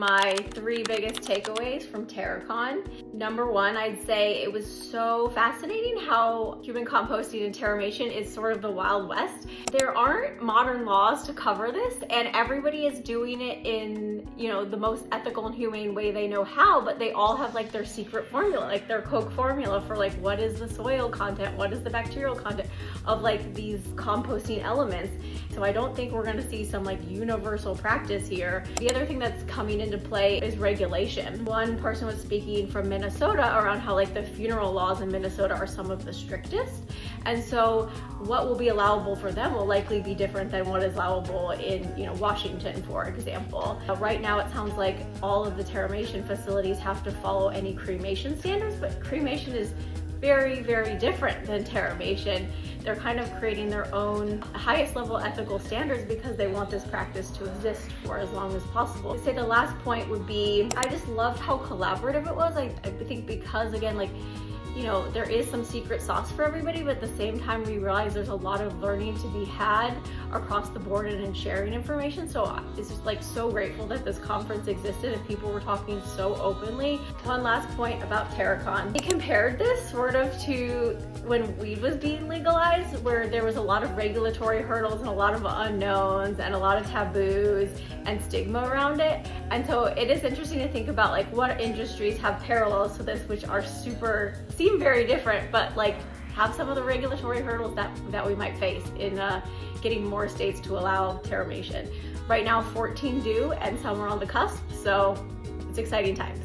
My three biggest takeaways from TerraCon. Number one, I'd say it was so fascinating how human composting and terramation is sort of the Wild West. There aren't modern laws to cover this, and everybody is doing it in, the most ethical and humane way they know how, but they all have like their secret formula, like their Coke formula for like what is the soil content, what is the bacterial content of like these composting elements. So I don't think we're gonna see some like universal practice here. The other thing that's coming into play is regulation. One person was speaking from Minnesota around how like the funeral laws in Minnesota are some of the strictest. And so what will be allowable for them will likely be different than what is allowable in Washington, for example. Right now it sounds like all of the terramation facilities have to follow any cremation standards, but cremation is very, very different than terramation. They're kind of creating their own highest level ethical standards because they want this practice to exist for as long as possible. I'd say the last point would be, I just loved how collaborative it was. I think because again, there is some secret sauce for everybody, but at the same time we realize there's a lot of learning to be had across the board and in sharing information. So it's just like so grateful that this conference existed and people were talking so openly. One last point about TerraCon. They compared this sort of to when weed was being legalized, where there was a lot of regulatory hurdles and a lot of unknowns and a lot of taboos and stigma around it. And so it is interesting to think about like what industries have parallels to this, which are seem very different, but like have some of the regulatory hurdles that we might face in getting more states to allow terramation. Right now 14 do, and some are on the cusp, so it's exciting times.